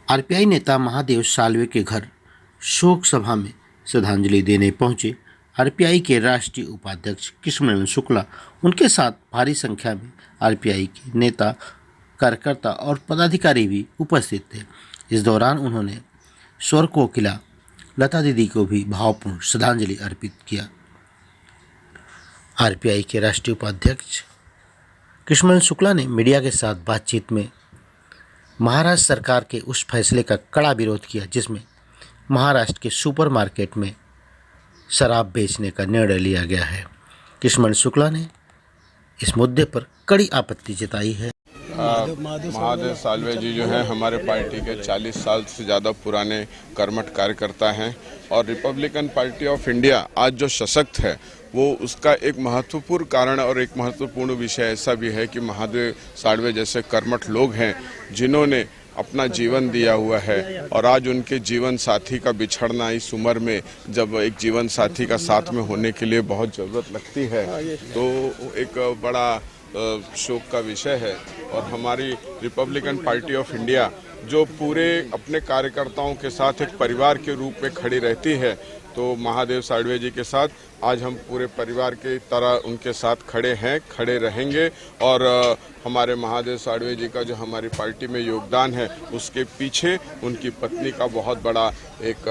RPI नेता महादेव साल्वे के घर शोक सभा में श्रद्धांजलि देने पहुंचे आरपीआई के राष्ट्रीय उपाध्यक्ष कृष्णनंदन शुक्ला। उनके साथ भारी संख्या में आरपीआई के नेता, कार्यकर्ता और पदाधिकारी भी उपस्थित थे। इस दौरान उन्होंने स्वर कोकिला लता दीदी को भी भावपूर्ण श्रद्धांजलि अर्पित किया। आरपीआई के राष्ट्रीय उपाध्यक्ष कृष्णनंदन शुक्ला ने मीडिया के साथ बातचीत में महाराष्ट्र सरकार के उस फैसले का कड़ा विरोध किया जिसमें महाराष्ट्र के सुपरमार्केट में शराब बेचने का निर्णय लिया गया है। कृष्णनंदन शुक्ला ने इस मुद्दे पर कड़ी आपत्ति जताई है। महादेव साल्वे जी जो हैं हमारे पार्टी के 40 साल से ज़्यादा पुराने कर्मठ कार्यकर्ता हैं और रिपब्लिकन पार्टी ऑफ इंडिया आज जो सशक्त है वो उसका एक महत्वपूर्ण कारण और एक महत्वपूर्ण विषय ऐसा भी है कि महादेव साल्वे जैसे कर्मठ लोग हैं जिन्होंने अपना जीवन दिया हुआ है और आज उनके जीवन साथी का बिछड़ना इस उम्र में, जब एक जीवन साथी का साथ में होने के लिए बहुत ज़रूरत लगती है, तो एक बड़ा शोक का विषय है। और हमारी रिपब्लिकन पार्टी ऑफ इंडिया जो पूरे अपने कार्यकर्ताओं के साथ एक परिवार के रूप में खड़ी रहती है, तो महादेव साल्वे जी के साथ आज हम पूरे परिवार की तरह उनके साथ खड़े हैं, खड़े रहेंगे। और हमारे महादेव साल्वे जी का जो हमारी पार्टी में योगदान है उसके पीछे उनकी पत्नी का बहुत बड़ा एक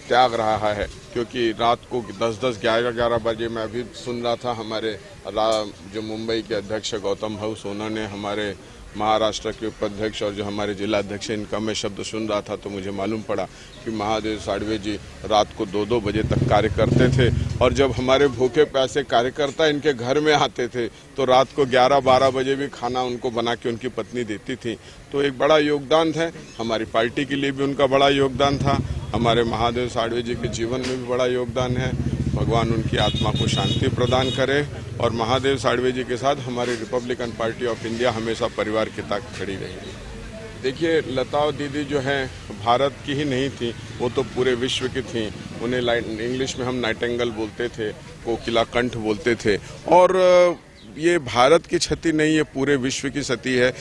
त्याग रहा है, क्योंकि रात को 10-10, 11-11 बजे मैं अभी सुन रहा था हमारे जो मुंबई के अध्यक्ष गौतम हाउस, उन्होंने हमारे महाराष्ट्र के उपाध्यक्ष और जो हमारे जिला अध्यक्ष इनका मैं शब्द सुन रहा था तो मुझे मालूम पड़ा कि महादेव साल्वे जी रात को 2-2 बजे तक कार्य करते थे। और जब हमारे भूखे प्यासे कार्यकर्ता इनके घर में आते थे तो रात को 11-12 बजे भी खाना उनको बना के उनकी पत्नी देती थी। तो एक बड़ा योगदान है, हमारी पार्टी के लिए भी उनका बड़ा योगदान था, हमारे महादेव साल्वे जी के जीवन में भी बड़ा योगदान है। भगवान उनकी आत्मा को शांति प्रदान करे और महादेव साल्वे जी के साथ हमारी रिपब्लिकन पार्टी ऑफ इंडिया हमेशा परिवार के तक खड़ी रहेगी। देखिए, लता दीदी जो हैं भारत की ही नहीं थी, वो तो पूरे विश्व की थी। उन्हें इंग्लिश में हम नाइटिंगेल बोलते थे, कोकिला कंठ बोलते थे। और ये भारत की क्षति नहीं, ये पूरे विश्व की क्षति है।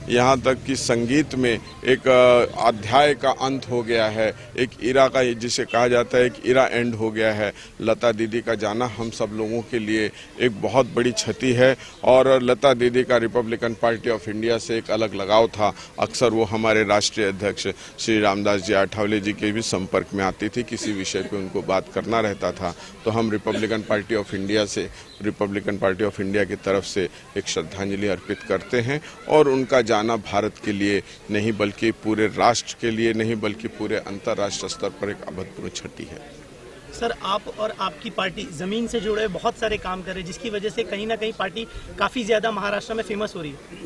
यहाँ तक कि संगीत में एक अध्याय का अंत हो गया है, एक इरा का, जिसे कहा जाता है एक इरा एंड हो गया है। लता दीदी का जाना हम सब लोगों के लिए एक बहुत बड़ी क्षति है। और लता दीदी का रिपब्लिकन पार्टी ऑफ इंडिया से एक अलग लगाव था। अक्सर वो हमारे राष्ट्रीय अध्यक्ष श्री रामदास जी आठवले जी के भी संपर्क में आती थी, किसी विषय पे उनको बात करना रहता था। तो हम रिपब्लिकन पार्टी ऑफ इंडिया से, रिपब्लिकन पार्टी ऑफ इंडिया की तरफ से एक श्रद्धांजलि अर्पित करते हैं। और उनका जाना भारत के लिए नहीं बल्कि पूरे राष्ट्र के लिए नहीं बल्कि पूरे अंतर्राष्ट्रीय स्तर पर एक अभूतपूर्व क्षति है। सर, आप और आपकी पार्टी जमीन से जुड़े बहुत सारे काम कर रहे हैं, जिसकी वजह से कहीं ना कहीं पार्टी काफ़ी ज़्यादा महाराष्ट्र में फेमस हो रही है।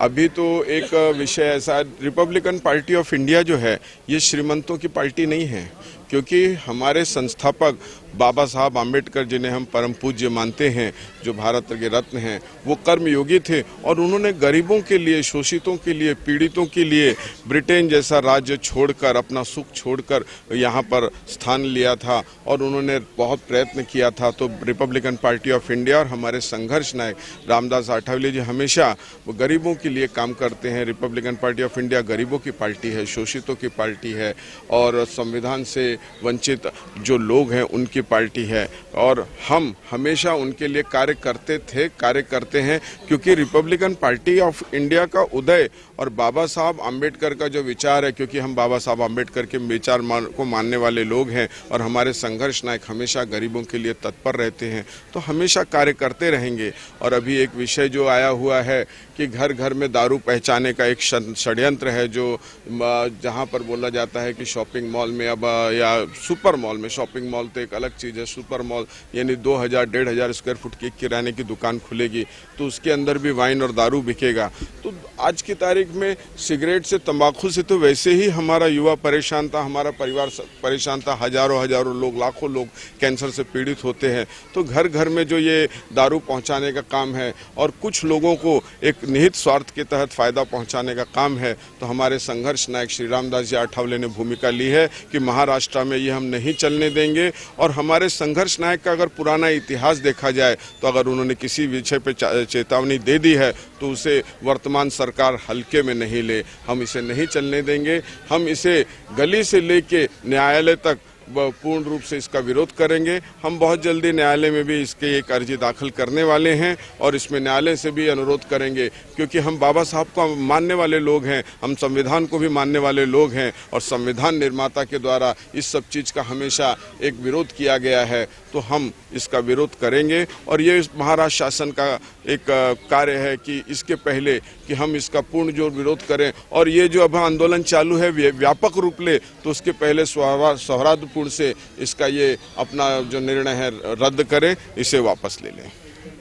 अभी तो एक विषय ऐसा है, रिपब्लिकन पार्टी ऑफ इंडिया जो है ये श्रीमंतों की पार्टी नहीं है, क्योंकि हमारे संस्थापक बाबा साहब आम्बेडकर जिन्हें हम परम पूज्य मानते हैं, जो भारत के रत्न हैं, वो कर्मयोगी थे और उन्होंने गरीबों के लिए, शोषितों के लिए, पीड़ितों के लिए ब्रिटेन जैसा राज्य छोड़कर, अपना सुख छोड़कर यहाँ पर स्थान लिया था और उन्होंने बहुत प्रयत्न किया था। तो रिपब्लिकन पार्टी ऑफ इंडिया और हमारे संघर्ष नायक रामदास आठवले जी हमेशा वो गरीबों के लिए काम करते हैं। रिपब्लिकन पार्टी ऑफ इंडिया गरीबों की पार्टी है, शोषितों की पार्टी है और संविधान से वंचित जो लोग हैं उनकी पार्टी है। और हम हमेशा उनके लिए कार्य करते थे, कार्य करते हैं, क्योंकि रिपब्लिकन पार्टी ऑफ इंडिया का उदय और बाबा साहब आम्बेडकर का जो विचार है, क्योंकि हम बाबा साहब आम्बेडकर के विचार को मानने वाले लोग हैं और हमारे संघर्ष नायक हमेशा गरीबों के लिए तत्पर रहते हैं, तो हमेशा कार्य करते रहेंगे। और अभी एक विषय जो आया हुआ है कि घर घर में दारू पहचाने का एक षड्यंत्र है, जो जहां पर बोला जाता है कि शॉपिंग मॉल में अब, या सुपर मॉल में, शॉपिंग मॉल तो एक अलग चीज़ है, सुपर मॉल यानी 2000-1500 स्क्वायर फुट की किराने की दुकान खुलेगी तो उसके अंदर भी वाइन और दारू बिकेगा। तो आज की तारीख में सिगरेट से, तंबाकू से तो वैसे ही हमारा युवा परेशान था, हमारा परिवार परेशान था, हजारों लोग, लाखों लोग कैंसर से पीड़ित होते हैं। तो घर घर में जो ये दारू पहुंचाने का काम है और कुछ लोगों को एक निहित स्वार्थ के तहत फायदा पहुंचाने का काम है, तो हमारे संघर्ष नायक श्री रामदास जी आठवले ने भूमिका ली है कि महाराष्ट्र महाराष्ट्र में ये हम नहीं चलने देंगे। और हमारे संघर्ष नायक का अगर पुराना इतिहास देखा जाए तो अगर उन्होंने किसी विषय पे चेतावनी दे दी है तो उसे वर्तमान सरकार हल्के में नहीं ले। हम इसे नहीं चलने देंगे। हम इसे गली से लेके न्यायालय तक पूर्ण रूप से इसका विरोध करेंगे। हम बहुत जल्दी न्यायालय में भी इसके एक अर्जी दाखिल करने वाले हैं और इसमें न्यायालय से भी अनुरोध करेंगे, क्योंकि हम बाबा साहब को मानने वाले लोग हैं, हम संविधान को भी मानने वाले लोग हैं और संविधान निर्माता के द्वारा इस सब चीज़ का हमेशा एक विरोध किया गया है, तो हम इसका विरोध करेंगे। और ये महाराष्ट्र शासन का एक कार्य है कि इसके पहले कि हम इसका पूर्ण जोर विरोध करें और ये जो अब आंदोलन चालू है व्यापक रूप ले, तो उसके पहले सौहार्दपूर्ण से इसका ये अपना जो निर्णय है रद्द करें, इसे वापस ले लें।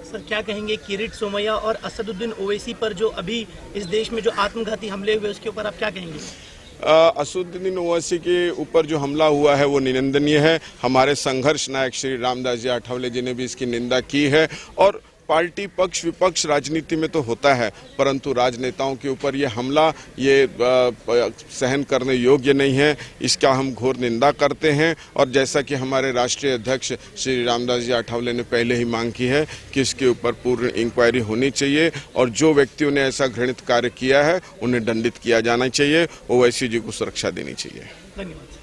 सर, क्या कहेंगे किरीट सोमैया और असदुद्दीन ओवैसी पर जो अभी इस देश में जो आत्मघाती हमले हुए उसके ऊपर आप क्या कहेंगे? असदुद्दीन ओवैसी के ऊपर जो हमला हुआ है वो निंदनीय है। हमारे संघर्ष नायक श्री रामदास जी आठवले जी ने भी इसकी निंदा की है। और पार्टी पक्ष विपक्ष राजनीति में तो होता है, परंतु राजनेताओं के ऊपर ये हमला ये सहन करने योग्य नहीं है। इसका हम घोर निंदा करते हैं। और जैसा कि हमारे राष्ट्रीय अध्यक्ष श्री रामदास जी आठवले ने पहले ही मांग की है कि इसके ऊपर पूर्ण इंक्वायरी होनी चाहिए और जो व्यक्तियों ने ऐसा घृणित कार्य किया है उन्हें दंडित किया जाना चाहिए। ओवैसी जी को सुरक्षा देनी चाहिए। धन्यवाद।